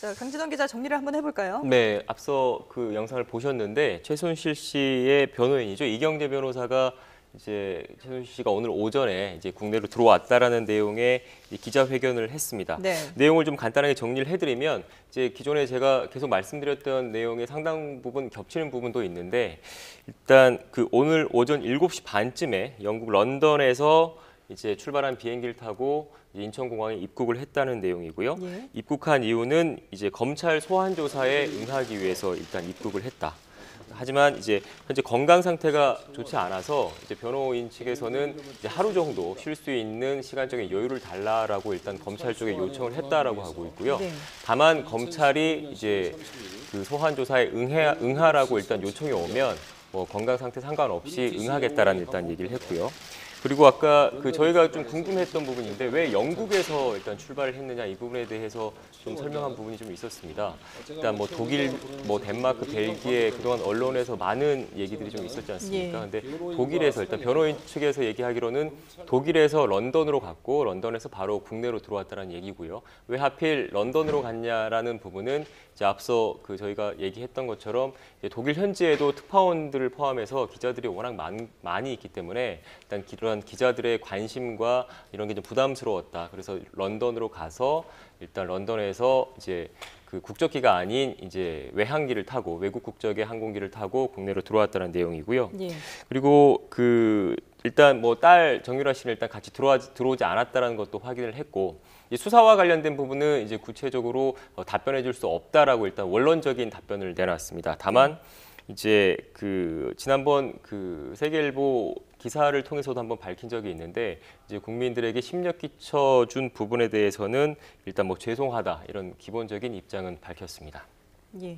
자, 강진원 기자 정리를 한번 해볼까요? 네, 앞서 그 영상을 보셨는데 최순실 씨의 변호인이죠. 이경재 변호사가 이제 최순실 씨가 오늘 오전에 이제 국내로 들어왔다라는 내용의 기자회견을 했습니다. 네. 내용을 좀 간단하게 정리를 해드리면 이제 기존에 제가 계속 말씀드렸던 내용의 상당 부분 겹치는 부분도 있는데 일단 그 오늘 오전 7시 반쯤에 영국 런던에서 이제 출발한 비행기를 타고 인천공항에 입국을 했다는 내용이고요. 예. 입국한 이유는 이제 검찰 소환 조사에 응하기 위해서 일단 입국을 했다. 하지만 이제 현재 건강 상태가 좋지 않아서 이제 변호인 측에서는 이제 하루 정도 쉴 수 있는 시간적인 여유를 달라라고 일단 검찰 쪽에 요청을 했다라고 하고 있고요. 네. 다만 검찰이 이제 그 소환 조사에 응하라고 일단 요청이 오면 뭐 건강 상태 상관없이 응하겠다라는 일단 얘기를 했고요. 그리고 아까 그 저희가 좀 궁금했던 부분인데 왜 영국에서 일단 출발을 했느냐 이 부분에 대해서 좀 설명한 부분이 좀 있었습니다. 일단 뭐 독일, 뭐 덴마크, 벨기에 그동안 언론에서 많은 얘기들이 좀 있었지 않습니까? 근데 독일에서 일단 변호인 측에서 얘기하기로는 독일에서 런던으로 갔고 런던에서 바로 국내로 들어왔다는 얘기고요. 왜 하필 런던으로 갔냐라는 부분은 이제 앞서 그 저희가 얘기했던 것처럼 이제 독일 현지에도 특파원들을 포함해서 기자들이 워낙 많이 있기 때문에 일단 그런 기자들의 관심과 이런 게 좀 부담스러웠다. 그래서 런던으로 가서 일단 런던에서 이제 그 국적기가 아닌 이제 외항기를 타고 외국 국적의 항공기를 타고 국내로 들어왔다는 내용이고요. 예. 그리고 그 일단 뭐 딸 정유라 씨는 일단 같이 들어오지 않았다라는 것도 확인을 했고 수사와 관련된 부분은 이제 구체적으로 답변해 줄 수 없다라고 일단 원론적인 답변을 내놨습니다. 다만 이제 그 지난번 그 세계일보 기사를 통해서도 한번 밝힌 적이 있는데 이제 국민들에게 심력 끼쳐준 부분에 대해서는 일단 뭐 죄송하다 이런 기본적인 입장은 밝혔습니다. 예.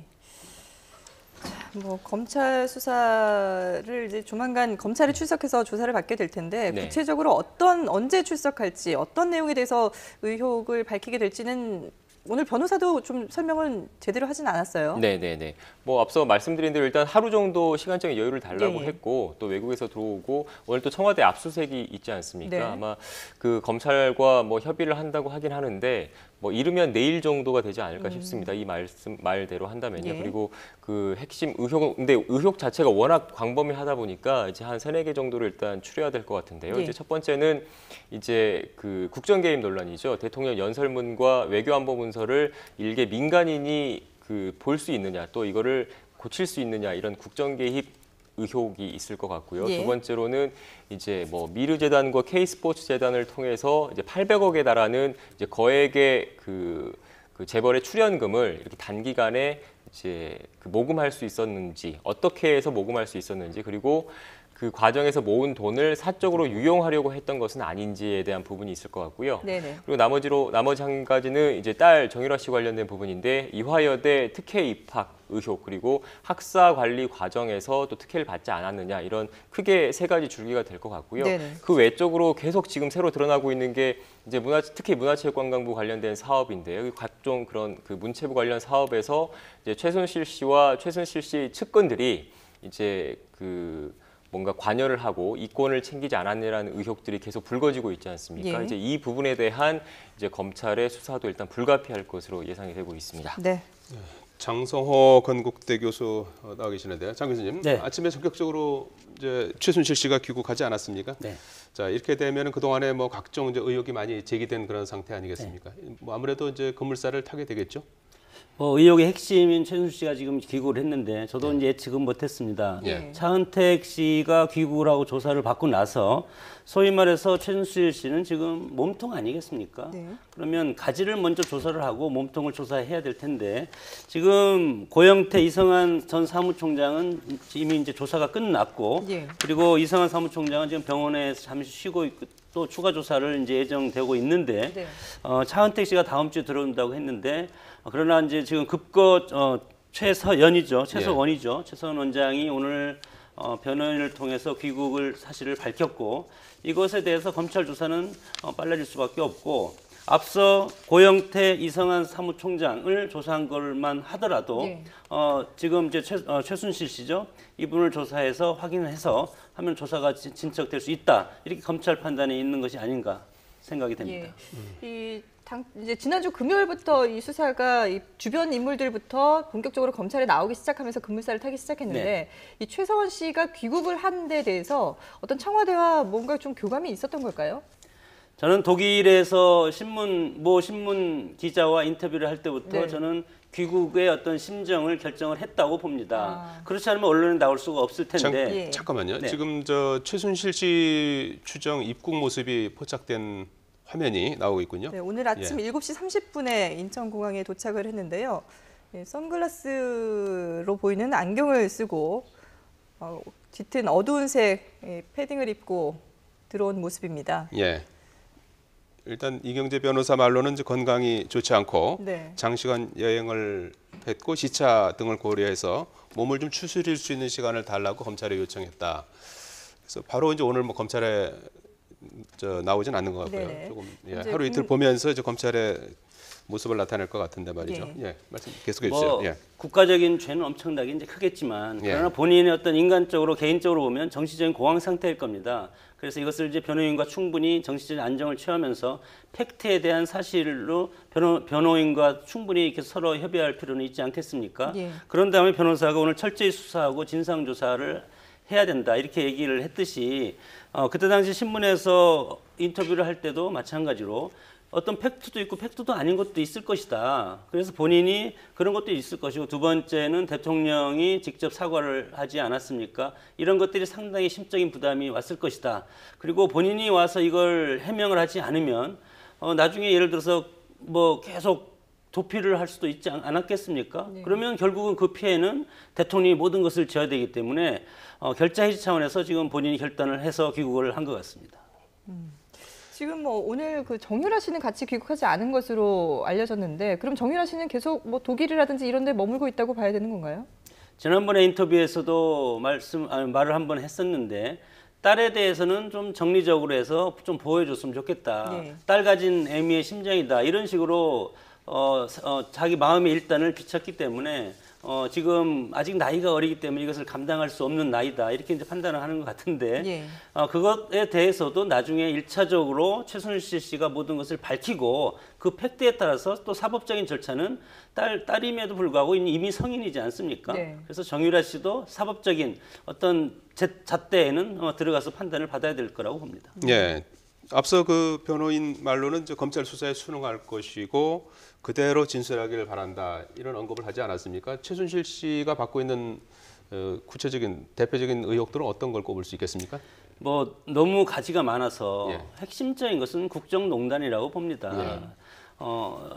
자, 뭐 검찰 수사를 이제 조만간 검찰이 출석해서 조사를 받게 될 텐데 네. 구체적으로 언제 출석할지 어떤 내용에 대해서 의혹을 밝히게 될지는 오늘 변호사도 좀 설명은 제대로 하진 않았어요. 네네네. 뭐 앞서 말씀드린 대로 일단 하루 정도 시간적인 여유를 달라고 예. 했고 또 외국에서 들어오고 오늘 또 청와대 압수수색이 있지 않습니까? 네. 아마 그 검찰과 뭐 협의를 한다고 하긴 하는데 뭐 이르면 내일 정도가 되지 않을까 싶습니다. 이 말대로 한다면요. 예. 그리고 그 핵심 의혹은 근데 의혹 자체가 워낙 광범위하다 보니까 이제 한 3-4개 정도를 일단 추려야 될 것 같은데요. 예. 이제 첫 번째는 이제 그 국정 개입 논란이죠. 대통령 연설문과 외교안보 문서를 일개 민간인이 그 볼 수 있느냐, 또 이거를 고칠 수 있느냐 이런 국정 개입 의혹이 있을 것 같고요. 예. 두 번째로는 이제 뭐 미르재단과 K스포츠 재단을 통해서 이제 800억에 달하는 이제 거액의 그 재벌의 출연금을 이렇게 단기간에 이제 그 모금할 수 있었는지, 어떻게 해서 모금할 수 있었는지, 그리고 그 과정에서 모은 돈을 사적으로 유용하려고 했던 것은 아닌지에 대한 부분이 있을 것 같고요. 네네. 그리고 나머지 한 가지는 이제 딸 정유라 씨 관련된 부분인데 이화여대 특혜 입학 의혹 그리고 학사 관리 과정에서 또 특혜를 받지 않았느냐 이런 크게 3가지 줄기가 될 것 같고요. 네네. 그 외적으로 계속 지금 새로 드러나고 있는 게 이제 특히 문화체육관광부 관련된 사업인데요. 각종 그런 그 문체부 관련 사업에서 이제 최순실 씨와 최순실 씨 측근들이 이제 그 뭔가 관여를 하고 이권을 챙기지 않았느라는 의혹들이 계속 불거지고 있지 않습니까? 예. 이제 이 부분에 대한 이제 검찰의 수사도 일단 불가피할 것으로 예상이 되고 있습니다. 네. 장성호 건국대 교수 나와 계시는데요. 장 교수님, 네. 아침에 전격적으로 이제 최순실 씨가 귀국하지 않았습니까? 네. 자, 이렇게 되면 그동안에 뭐 각종 이제 의혹이 많이 제기된 그런 상태 아니겠습니까? 뭐 아무래도 이제 건물사를 타게 되겠죠. 의혹의 핵심인 최순실 씨가 지금 귀국을 했는데 저도 이제 예측은 못했습니다. 예. 차은택 씨가 귀국을 하고 조사를 받고 나서 소위 말해서 최순실 씨는 지금 몸통 아니겠습니까? 네. 그러면 가지를 먼저 조사를 하고 몸통을 조사해야 될 텐데 지금 고영태 이성한 전 사무총장은 이미 이제 조사가 끝났고 예. 그리고 이성한 사무총장은 지금 병원에서 잠시 쉬고 있고 또 추가 조사를 이제 예정되고 있는데 네. 차은택 씨가 다음 주에 들어온다고 했는데 그러나 이제 지금 급거 최서원이죠. 최서원 원장이 오늘 변호인을 통해서 귀국을 사실을 밝혔고 이것에 대해서 검찰 조사는 빨라질 수밖에 없고 앞서 고영태 이성한 사무총장을 조사한 것만 하더라도 예. 지금 이제 최순실 씨죠. 이분을 조사해서 확인해서 하면 조사가 진척될 수 있다. 이렇게 검찰 판단이 있는 것이 아닌가 생각이 됩니다. 예. 이 이제 지난주 금요일부터 이 수사가 이 주변 인물들부터 본격적으로 검찰에 나오기 시작하면서 급물살을 타기 시작했는데 네. 이 최서원 씨가 귀국을 한 데 대해서 어떤 청와대와 뭔가 좀 교감이 있었던 걸까요? 저는 독일에서 신문 기자와 인터뷰를 할 때부터 네. 저는 귀국의 어떤 심정을 결정을 했다고 봅니다. 아. 그렇지 않으면 언론에 나올 수가 없을 텐데. 예. 잠깐만요. 네. 지금 최순실 씨 추정 입국 모습이 포착된 화면이 나오고 있군요. 네, 오늘 아침 7시 30분에 인천공항에 도착을 했는데요. 예, 선글라스로 보이는 안경을 쓰고 짙은 어두운 색 패딩을 입고 들어온 모습입니다. 예. 일단 이경재 변호사 말로는 이제 건강이 좋지 않고 네. 장시간 여행을 했고 시차 등을 고려해서 몸을 좀 추스릴 수 있는 시간을 달라고 검찰에 요청했다. 그래서 바로 이제 오늘 뭐 검찰에 나오진 않는 것 같고요. 네네. 조금 이제 하루 이틀 보면서 이제 검찰의 모습을 나타낼 것 같은데 말이죠. 예, 말씀 계속해 주세요. 뭐 예. 국가적인 죄는 엄청나게 이제 크겠지만 예. 그러나 본인의 어떤 인간적으로 개인적으로 보면 정신적인 공황 상태일 겁니다. 그래서 이것을 이제 변호인과 충분히 정신적인 안정을 취하면서 팩트에 대한 사실로 변호인과 충분히 이렇게 서로 협의할 필요는 있지 않겠습니까? 예. 그런 다음에 변호사가 오늘 철저히 수사하고 진상 조사를 해야 된다 이렇게 얘기를 했듯이 그때 당시 신문에서 인터뷰를 할 때도 마찬가지로 어떤 팩트도 있고 팩트도 아닌 것도 있을 것이다. 그래서 본인이 그런 것도 있을 것이고 두 번째는 대통령이 직접 사과를 하지 않았습니까? 이런 것들이 상당히 심적인 부담이 왔을 것이다. 그리고 본인이 와서 이걸 해명을 하지 않으면 나중에 예를 들어서 뭐 계속 도피를 할 수도 있지 않았겠습니까? 네. 그러면 결국은 그 피해는 대통령이 모든 것을 져야 되기 때문에 결자 해지 차원에서 지금 본인이 결단을 해서 귀국을 한 것 같습니다. 지금 뭐 오늘 그 정유라 씨는 같이 귀국하지 않은 것으로 알려졌는데 그럼 정유라 씨는 계속 뭐 독일이라든지 이런 데 머물고 있다고 봐야 되는 건가요? 지난번에 인터뷰에서도 말을 한번 했었는데 딸에 대해서는 좀 정리적으로 해서 좀 보여줬으면 좋겠다. 네. 딸 가진 애미의 심정이다. 이런 식으로 자기 마음의 일단을 비쳤기 때문에 지금 아직 나이가 어리기 때문에 이것을 감당할 수 없는 나이다. 이렇게 이제 판단을 하는 것 같은데 예. 그것에 대해서도 나중에 1차적으로 최순실 씨가 모든 것을 밝히고 그 팩트에 따라서 또 사법적인 절차는 딸임에도 불구하고 이미 성인이지 않습니까? 네. 그래서 정유라 씨도 사법적인 어떤 잣대에는 들어가서 판단을 받아야 될 거라고 봅니다. 예. 앞서 그 변호인 말로는 이제 검찰 수사에 순응할 것이고 그대로 진술하기를 바란다 이런 언급을 하지 않았습니까? 최순실 씨가 받고 있는 구체적인 대표적인 의혹들은 어떤 걸 꼽을 수 있겠습니까? 뭐 너무 가지가 많아서 예. 핵심적인 것은 국정농단이라고 봅니다.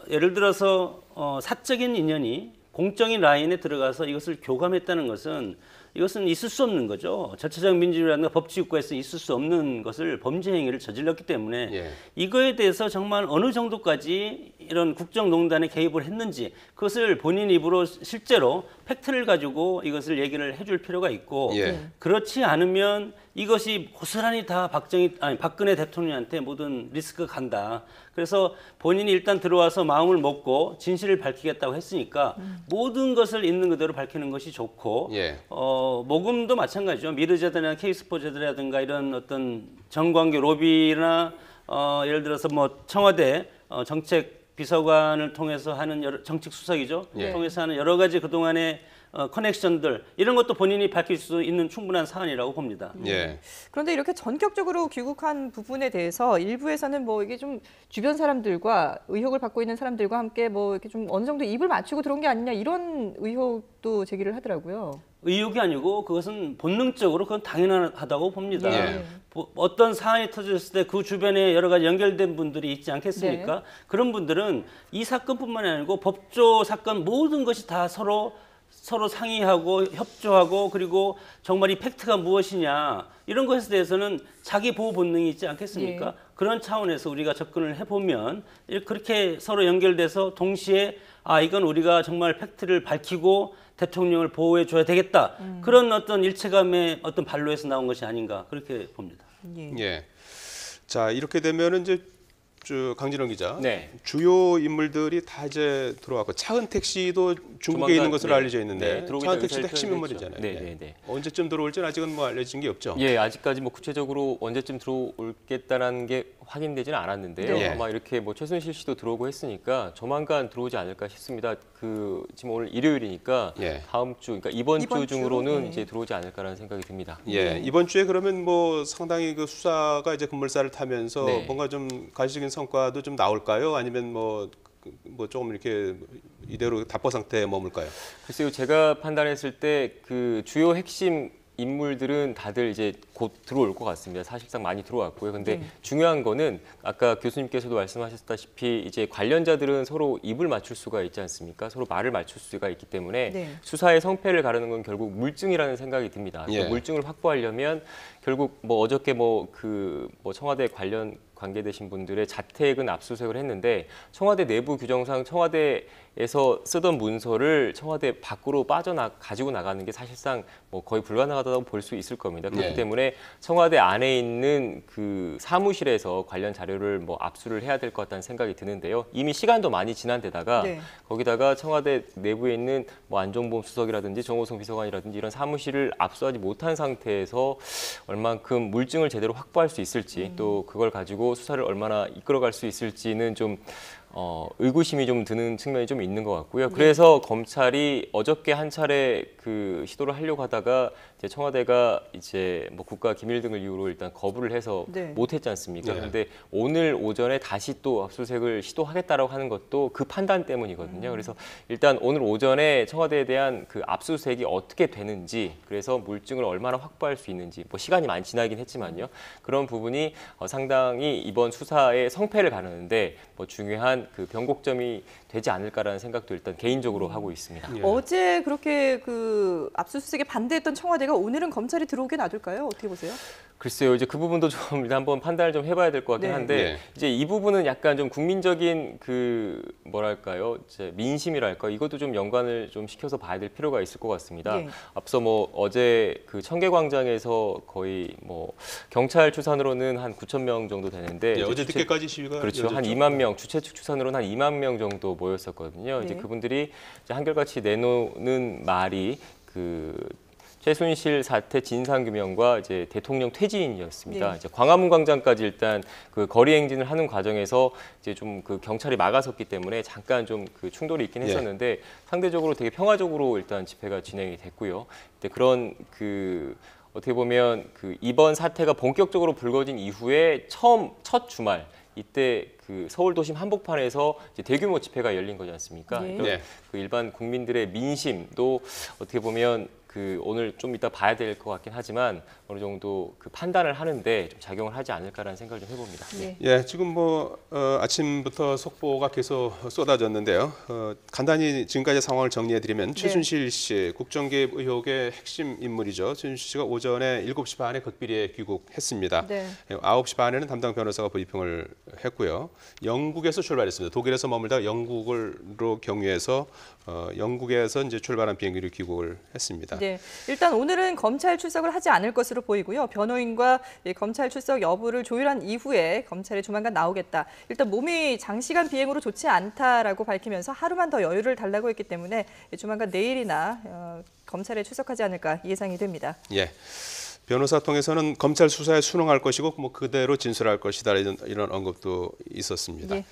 예를 들어서 사적인 인연이 공적인 라인에 들어가서 이것을 교감했다는 것은 이것은 있을 수 없는 거죠. 절차적 민주주의라든가 법치국가에서 있을 수 없는 것을 범죄 행위를 저질렀기 때문에 예. 이거에 대해서 정말 어느 정도까지 이런 국정농단에 개입을 했는지 그것을 본인 입으로 실제로 팩트를 가지고 이것을 얘기를 해줄 필요가 있고 예. 그렇지 않으면 이것이 고스란히 다 박근혜 대통령한테 모든 리스크가 간다. 그래서 본인이 일단 들어와서 마음을 먹고 진실을 밝히겠다고 했으니까 모든 것을 있는 그대로 밝히는 것이 좋고 예. 모금도 마찬가지죠. 미르재단이나 K스포츠라든가 이런 어떤 정관계 로비나 예를 들어서 뭐 청와대 정책 비서관을 통해서 하는 정책 수석이죠. 예. 통해서 하는 여러 가지 그동안의 커넥션들 이런 것도 본인이 밝힐 수 있는 충분한 사안이라고 봅니다. 예. 그런데 이렇게 전격적으로 귀국한 부분에 대해서 일부에서는 뭐 이게 좀 주변 사람들과 의혹을 받고 있는 사람들과 함께 뭐 이렇게 좀 어느 정도 입을 맞추고 들어온 게 아니냐 이런 의혹도 제기를 하더라고요. 의혹이 아니고 그것은 본능적으로 그건 당연하다고 봅니다. 예. 어떤 사안이 터졌을 때 그 주변에 여러 가지 연결된 분들이 있지 않겠습니까? 네. 그런 분들은 이 사건뿐만 아니고 법조 사건 모든 것이 다 서로 상의하고 협조하고 그리고 정말 이 팩트가 무엇이냐 이런 것에 대해서는 자기 보호 본능이 있지 않겠습니까? 예. 그런 차원에서 우리가 접근을 해보면 그렇게 서로 연결돼서 동시에 이건 우리가 정말 팩트를 밝히고 대통령을 보호해 줘야 되겠다. 그런 어떤 일체감의 어떤 발로에서 나온 것이 아닌가 그렇게 봅니다. 예. 예. 자, 이렇게 되면은 이제 강진원 기자. 네. 주요 인물들이 다 이제 들어왔고 차은택 씨도 중국에 조만간, 있는 것으로 네. 알려져 있는데 네, 들어오기 장한택 씨도 전에 핵심 의사를 인물이잖아요. 표현했죠. 네, 네, 네. 언제쯤 들어올지는 아직은 뭐 알려진 게 없죠. 예, 아직까지 뭐 구체적으로 언제쯤 들어올겠다라는 게 확인되지는 않았는데요. 네. 아마 이렇게 뭐 최순실 씨도 들어오고 했으니까 조만간 들어오지 않을까 싶습니다. 그 지금 오늘 일요일이니까 예. 다음 주, 그러니까 이번 이번 주 주? 중으로는 네. 이제 들어오지 않을까라는 생각이 듭니다. 예, 이번 주에 그러면 뭐 상당히 그 수사가 이제 급물살을 타면서 네. 뭔가 좀 가시적인 성과도 좀 나올까요? 아니면 뭐 조금 이렇게 이대로 답보 상태에 머물까요? 글쎄요, 제가 판단했을 때 그 주요 핵심 인물들은 다들 이제 곧 들어올 것 같습니다. 사실상 많이 들어왔고요. 근데 네. 중요한 거는 아까 교수님께서도 말씀하셨다시피 이제 관련자들은 서로 입을 맞출 수가 있지 않습니까? 서로 말을 맞출 수가 있기 때문에 네. 수사의 성패를 가르는 건 결국 물증이라는 생각이 듭니다. 예. 그 물증을 확보하려면 결국 뭐 어저께 뭐 청와대 관련 관계되신 분들의 자택은 압수수색을 했는데 청와대 내부 규정상 청와대에서 쓰던 문서를 청와대 밖으로 가지고 나가는 게 사실상 뭐 거의 불가능하다고 볼 수 있을 겁니다. 그렇기 네. 때문에 청와대 안에 있는 그 사무실에서 관련 자료를 뭐 압수를 해야 될 것 같다는 생각이 드는데요. 이미 시간도 많이 지난 데다가 네. 거기다가 청와대 내부에 있는 뭐 안종범 수석이라든지 정호성 비서관이라든지 이런 사무실을 압수하지 못한 상태에서 얼만큼 물증을 제대로 확보할 수 있을지 또 그걸 가지고 수사를 얼마나 이끌어갈 수 있을지는 좀 의구심이 좀 드는 측면이 좀 있는 것 같고요. 그래서 검찰이 어저께 한 차례 그 시도를 하려고 하다가 이제 청와대가 이제 뭐 국가 기밀 등을 이유로 일단 거부를 해서 네. 못했지 않습니까? 네. 그런데 오늘 오전에 다시 또 압수수색을 시도하겠다라고 하는 것도 그 판단 때문이거든요. 그래서 일단 오늘 오전에 청와대에 대한 그 압수수색이 어떻게 되는지, 그래서 물증을 얼마나 확보할 수 있는지, 뭐 시간이 많이 지나긴 했지만요. 그런 부분이 상당히 이번 수사의 성패를 가르는데 뭐 중요한 그 변곡점이 되지 않을까라는 생각도 일단 개인적으로 하고 있습니다. 예. 어제 그렇게 그 압수수색에 반대했던 청와대가 오늘은 검찰이 들어오게 놔둘까요? 어떻게 보세요? 글쎄요, 이제 그 부분도 좀 일단 한번 판단을 좀 해봐야 될 것 같긴 네. 한데 네. 이제 이 부분은 약간 좀 국민적인 그 뭐랄까요, 이제 민심이랄까 이것도 좀 연관을 좀 시켜서 봐야 될 필요가 있을 것 같습니다. 예. 앞서 뭐 어제 그 청계광장에서 거의 뭐 경찰 추산으로는 한 9천 명 정도 되는데 예, 이제 어제 늦게까지 시위가 그렇죠. 한 이어졌죠. 2만 명, 주최 측 추산으로는 한 2만 명 정도 모였었거든요. 이제 네. 그분들이 이제 한결같이 내놓는 말이 그 최순실 사태 진상 규명과 이제 대통령 퇴진이었습니다. 네. 이제 광화문 광장까지 일단 그 거리 행진을 하는 과정에서 이제 좀 그 경찰이 막아섰기 때문에 잠깐 좀 그 충돌이 있긴 예. 했었는데 상대적으로 되게 평화적으로 일단 집회가 진행이 됐고요. 근데 그런 그 어떻게 보면 그 이번 사태가 본격적으로 불거진 이후에 첫 주말 이때 그 서울 도심 한복판에서 이제 대규모 집회가 열린 거지 않습니까? 네. 그러니까 네. 그 일반 국민들의 민심도 어떻게 보면 그 오늘 좀 이따 봐야 될 것 같긴 하지만 어느 정도 그 판단을 하는데 좀 작용을 하지 않을까라는 생각을 좀 해봅니다. 네. 예, 지금 뭐 아침부터 속보가 계속 쏟아졌는데요. 간단히 지금까지 상황을 정리해드리면 최순실 씨 국정개입 의혹의 핵심 인물이죠. 최순실 씨가 오전에 7시 반에 극비리에 귀국했습니다. 네. 9시 반에는 담당 변호사가 브리핑을 했고요. 영국에서 출발했습니다. 독일에서 머물다가 영국으로 경유해서 영국에서 이제 출발한 비행기로 귀국을 했습니다. 네, 일단 오늘은 검찰 출석을 하지 않을 것으로 보이고요. 변호인과 검찰 출석 여부를 조율한 이후에 검찰이 조만간 나오겠다. 일단 몸이 장시간 비행으로 좋지 않다라고 밝히면서 하루만 더 여유를 달라고 했기 때문에 조만간 내일이나 검찰에 출석하지 않을까 예상이 됩니다. 예. 변호사 통해서는 검찰 수사에 순응할 것이고 뭐 그대로 진술할 것이다 이런 언급도 있었습니다. 예.